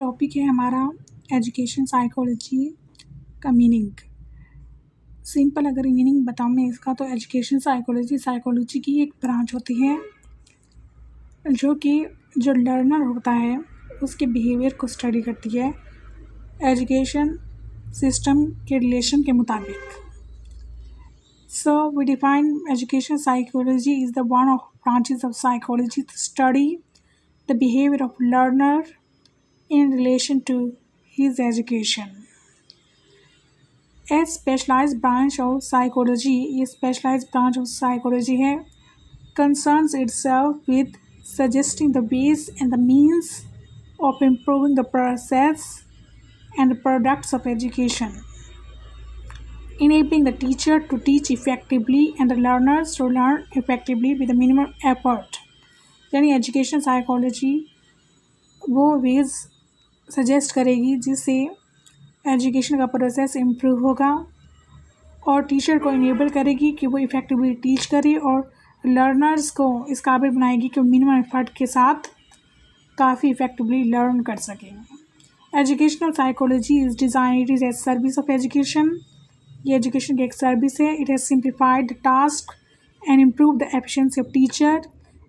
Topic है हमारा education psychology का मीनिंग। सिंपल अगर मीनिंग बताऊँ मैं इसका, तो एजुकेशन साइकोलॉजी की एक ब्रांच होती है जो लर्नर होता है उसके बिहेवियर को स्टडी करती है एजुकेशन सिस्टम के रिलेशन के मुताबिक। So we define education psychology is the one of branches of psychology to study the behavior of learner in relation to his education. A specialized branch of psychology, ये specialized branch of psychology है, concerns itself with suggesting the ways and the means of improving the process and products of education, enabling the teacher to teach effectively and the learners to learn effectively with the minimum effort. यानी education psychology वो veg suggest करेगी जिससे education का process improve होगा और teacher को enable करेगी कि वो इफ़ेक्टिवली टीच करे और लर्नर्स को इस काबिल बनाएगी कि मिनिमम एफर्ट के साथ काफ़ी इफ़ेक्टिवली लर्न कर सकें। Educational psychology is design, it is as service of education. ये एजुकेशन की एक सर्विस है। It has simplified the task and improve the efficiency of teacher.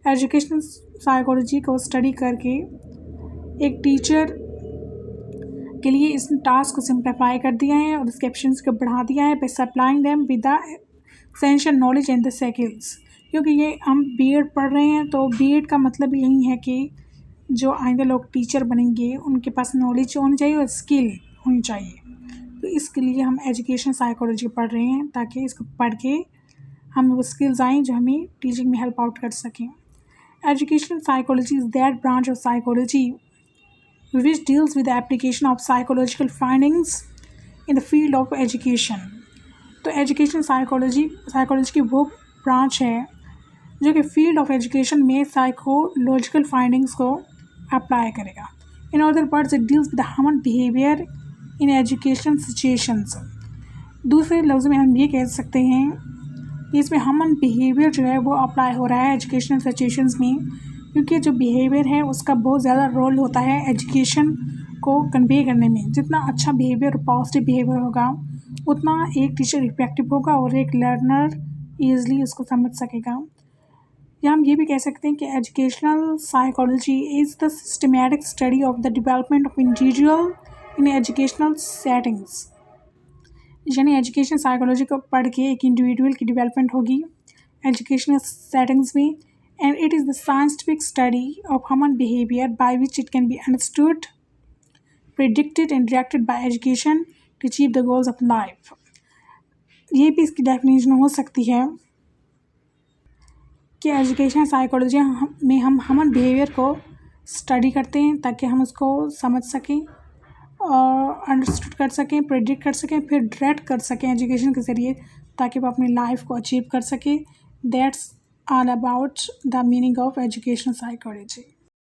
Educational psychology को स्टडी करके एक टीचर के लिए इस टास्क को सिंप्लीफाई कर दिया है और इसके एफिशिएंसी को बढ़ा दिया है by supplying them with the essential knowledge and the skills. क्योंकि ये हम बीएड पढ़ रहे हैं तो बीएड का मतलब यही है कि जो आइंदा लोग टीचर बनेंगे उनके पास नॉलेज होनी चाहिए और स्किल होनी चाहिए। तो इसके लिए हम एजुकेशन साइकोलॉजी पढ़ रहे हैं ताकि इसको पढ़ के हमें वो स्किल्स आएँ जो हमें टीचिंग में हेल्प आउट कर सकें। Educational psychology is that branch of psychology which deals with the application of psychological findings in the field of education. तो एजुकेशन साइकोलॉजी की वो ब्रांच है जो कि फील्ड ऑफ एजुकेशन में साइकोलॉजिकल फाइंडिंग्स को अप्लाई करेगा। In other words, it deals with the human behaviour in education situations. दूसरे लफ्ज़ में हम ये कह सकते हैं कि इसमें ह्यूमन बिहेवियर जो है वो अप्लाई हो रहा है एजुकेशनल सिचुएशंस में, क्योंकि जो बिहेवियर है उसका बहुत ज़्यादा रोल होता है एजुकेशन को कन्वे करने में। जितना अच्छा बिहेवियर, पॉजिटिव बिहेवियर होगा उतना एक टीचर इफेक्टिव होगा और एक लर्नर ईज़िली उसको समझ सकेगा। या हम ये भी कह सकते हैं कि educational psychology is the systematic study of the development of individual in educational settings. यानी एजुकेशन साइकोलॉजी को पढ़ के एक इंडिविजुअल की डेवलपमेंट होगी एजुकेशनल सेटिंग्स में, and it is the scientific study of human behavior by which it can be understood, predicted and directed by education to achieve the goals of life. ये भी इसकी डेफिनेशन हो सकती है कि एजुकेशन साइकोलॉजी में हम ह्यूमन बिहेवियर को स्टडी करते हैं ताकि हम उसको समझ सकें और अंडरस्टूड कर सकें, प्रेडिक्ट कर सकें, फिर डायरेक्ट कर सकें एजुकेशन के ज़रिए ताकि वो अपनी लाइफ को अचीव कर सकें। That's all about the meaning of educational psychology.